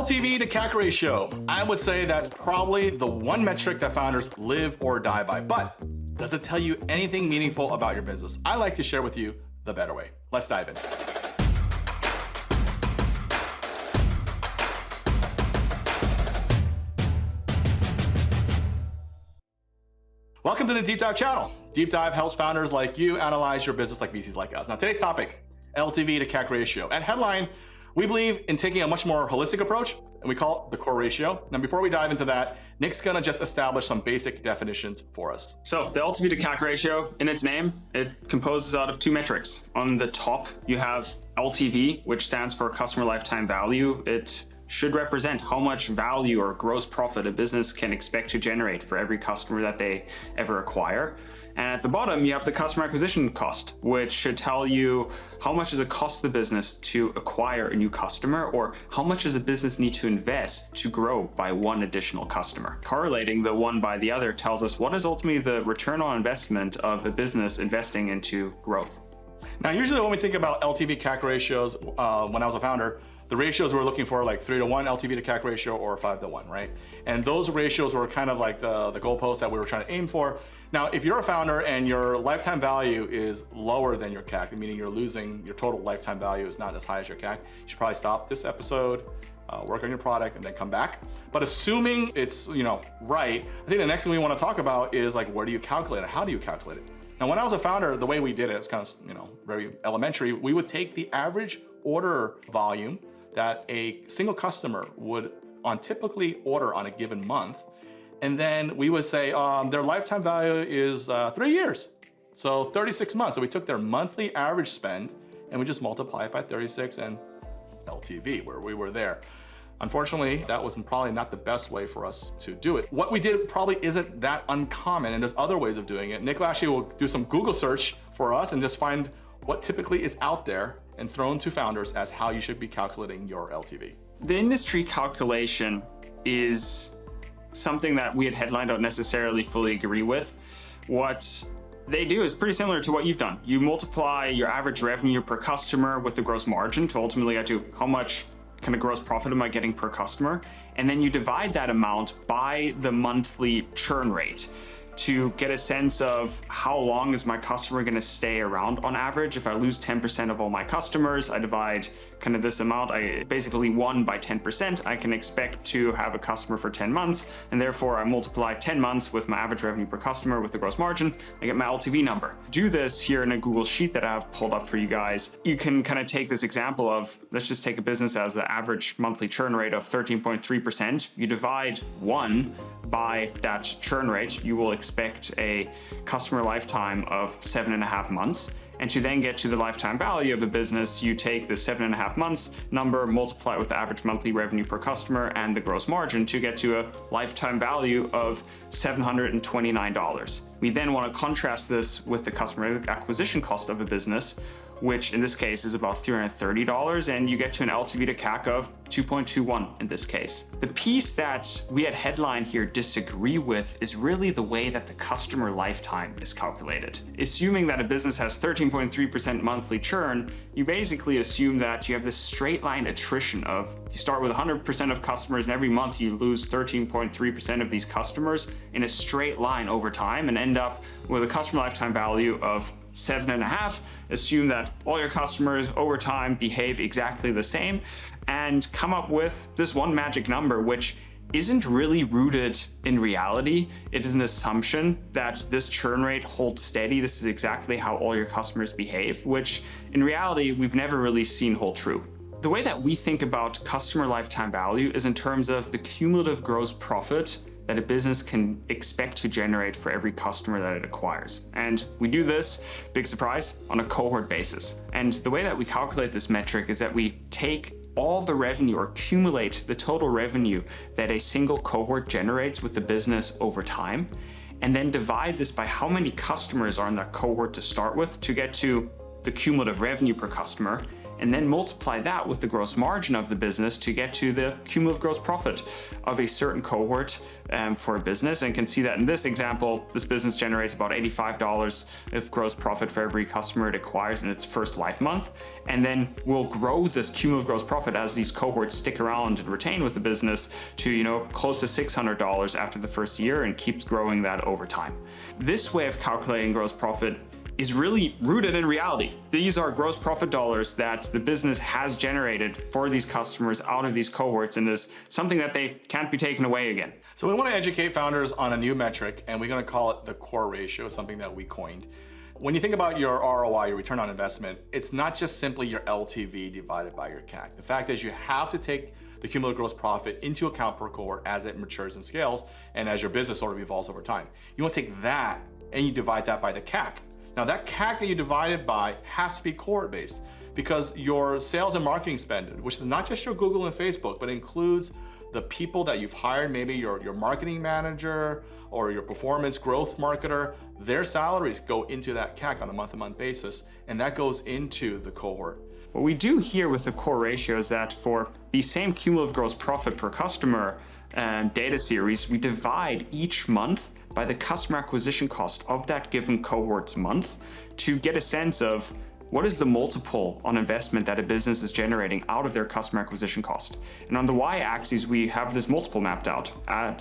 LTV to CAC ratio. I would say that's probably the one metric that founders live or die by, but does it tell you anything meaningful about your business? I like to share with you the better way. Let's dive in. Welcome to the Deepdive channel. Deepdive helps founders like you analyze your business like VCs like us. Now today's topic, LTV to CAC ratio. At Headline, we believe in taking a much more holistic approach, and we call it the core ratio. Now before we dive into that, Nick's gonna just establish some basic definitions for us. So the LTV to CAC ratio, in its name, it composes out of two metrics. On the top, you have LTV, which stands for customer lifetime value. It should represent how much value or gross profit a business can expect to generate for every customer that they ever acquire. And at the bottom, you have the customer acquisition cost, which should tell you how much does it cost the business to acquire a new customer, or how much does a business need to invest to grow by one additional customer. Correlating the one by the other tells us what is ultimately the return on investment of a business investing into growth. Now, usually when we think about LTV CAC ratios, when I was a founder, the ratios we were looking for like 3-to-1 LTV to CAC ratio or 5-to-1, right? And those ratios were kind of like the goalposts that we were trying to aim for. Now, if you're a founder and your lifetime value is lower than your CAC, meaning you're losing, your total lifetime value is not as high as your CAC, you should probably stop this episode, work on your product, and then come back. But assuming it's right, I think the next thing we want to talk about is like, where do you calculate it? How do you calculate it? Now, when I was a founder, the way we did it, it's kind of very elementary. We would take the average order volume that a single customer would typically order on a given month. And then we would say their lifetime value is 3 years. So 36 months. So we took their monthly average spend and we just multiply it by 36 and LTV, where we were there. Unfortunately, that was probably not the best way for us to do it. What we did probably isn't that uncommon, and there's other ways of doing it. Nick actually will do some Google search for us and just find what typically is out there and thrown to founders as how you should be calculating your LTV. The industry calculation is something that we at Headline don't necessarily fully agree with. What they do is pretty similar to what you've done. You multiply your average revenue per customer with the gross margin to ultimately get to how much kind of gross profit am I getting per customer, and then you divide that amount by the monthly churn rate to get a sense of how long is my customer going to stay around on average. If I lose 10% of all my customers, I divide kind of this amount, I basically 1 by 10%, I can expect to have a customer for 10 months, and therefore I multiply 10 months with my average revenue per customer with the gross margin, I get my LTV number. Do this here in a Google Sheet that I have pulled up for you guys. You can kind of take this example of, let's just take a business as the average monthly churn rate of 13.3%. You divide 1 by that churn rate, you will expect a customer lifetime of 7.5 months. And to then get to the lifetime value of the business, you take the 7.5 months number, multiply it with the average monthly revenue per customer and the gross margin to get to a lifetime value of $729. We then want to contrast this with the customer acquisition cost of a business, which in this case is about $330, and you get to an LTV to CAC of 2.21 in this case. The piece that we at Headline here disagree with is really the way that the customer lifetime is calculated. Assuming that a business has 13.3% monthly churn, you basically assume that you have this straight line attrition of, you start with 100% of customers and every month you lose 13.3% of these customers in a straight line over time and end up with a customer lifetime value of 7.5. Assume that all your customers over time behave exactly the same and come up with this one magic number, which isn't really rooted in reality. It is an assumption that this churn rate holds steady. This is exactly how all your customers behave, which in reality, we've never really seen hold true. The way that we think about customer lifetime value is in terms of the cumulative gross profit that a business can expect to generate for every customer that it acquires. And we do this, big surprise, on a cohort basis. And the way that we calculate this metric is that we take all the revenue or accumulate the total revenue that a single cohort generates with the business over time, and then divide this by how many customers are in that cohort to start with to get to the cumulative revenue per customer. and then multiply that with the gross margin of the business to get to the cumulative gross profit of a certain cohort for a business. And can see that in this example, this business generates about $85 of gross profit for every customer it acquires in its first life month. And then we'll grow this cumulative gross profit as these cohorts stick around and retain with the business to, close to $600 after the first year, and keeps growing that over time. This way of calculating gross profit is really rooted in reality. These are gross profit dollars that the business has generated for these customers out of these cohorts, and is something that they can't be taken away again. So we want to educate founders on a new metric, and we're going to call it the core ratio, something that we coined. When you think about your ROI, your return on investment, it's not just simply your LTV divided by your CAC. The fact is you have to take the cumulative gross profit into account per cohort as it matures and scales, and as your business sort of evolves over time. You want to take that and you divide that by the CAC. Now that CAC that you divide it by has to be cohort based, because your sales and marketing spend, which is not just your Google and Facebook, but includes the people that you've hired, maybe your marketing manager or your performance growth marketer, their salaries go into that CAC on a month-to-month basis, and that goes into the cohort. What we do here with the core ratio is that for the same cumulative gross profit per customer data series, we divide each month by the customer acquisition cost of that given cohort's month to get a sense of what is the multiple on investment that a business is generating out of their customer acquisition cost. And on the y-axis, we have this multiple mapped out.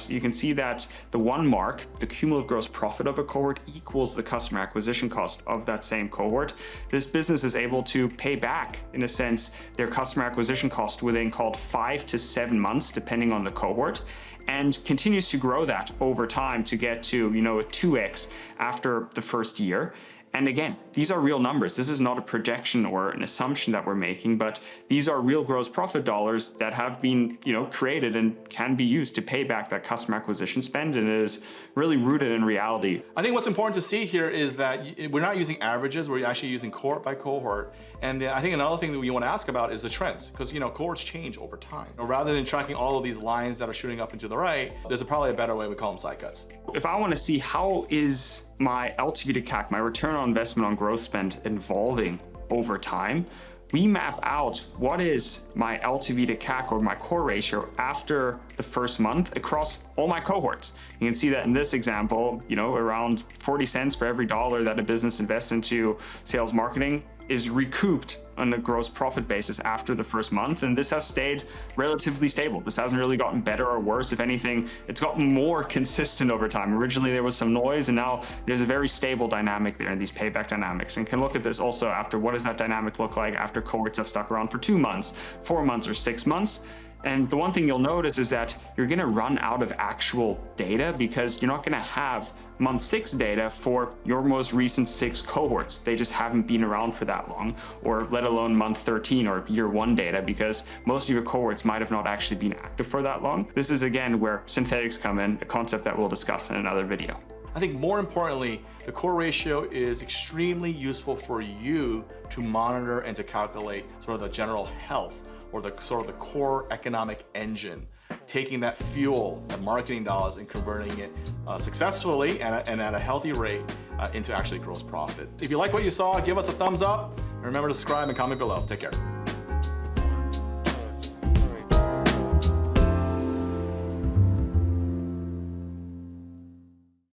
You can see that the 1 mark, the cumulative gross profit of a cohort, equals the customer acquisition cost of that same cohort. This business is able to pay back, in a sense, their customer acquisition cost within 5 to 7 months, depending on the cohort, and continues to grow that over time to get to, a 2x after the first year. And again, these are real numbers. This is not a projection or an assumption that we're making, but these are real gross profit dollars that have been, created and can be used to pay back that customer acquisition spend, and it is really rooted in reality. I think what's important to see here is that we're not using averages, we're actually using cohort by cohort. And I think another thing that we want to ask about is the trends, because cohorts change over time. Rather than tracking all of these lines that are shooting up and to the right, there's probably a better way, we call them side cuts. If I want to see how is my LTV to CAC, my return on investment on growth spend, evolving over time, we map out what is my LTV to CAC, or my core ratio, after the first month across all my cohorts. You can see that in this example, around 40 cents for every dollar that a business invests into sales marketing is recouped on a gross profit basis after the first month, and this has stayed relatively stable. This hasn't really gotten better or worse. If anything, it's gotten more consistent over time. Originally there was some noise, and now there's a very stable dynamic there in these payback dynamics. And can look at this also after, what does that dynamic look like after cohorts have stuck around for 2 months, 4 months, or 6 months. And the one thing you'll notice is that you're going to run out of actual data, because you're not going to have month 6 data for your most recent 6 cohorts. They just haven't been around for that long, or let alone month 13 or year 1 data, because most of your cohorts might have not actually been active for that long. This is again where synthetics come in, a concept that we'll discuss in another video. I think more importantly, the core ratio is extremely useful for you to monitor and to calculate sort of the general health, or the core economic engine, taking that fuel, the marketing dollars, and converting it successfully and at a healthy rate into actually gross profit. If you like what you saw, give us a thumbs up, and remember to subscribe and comment below. Take care.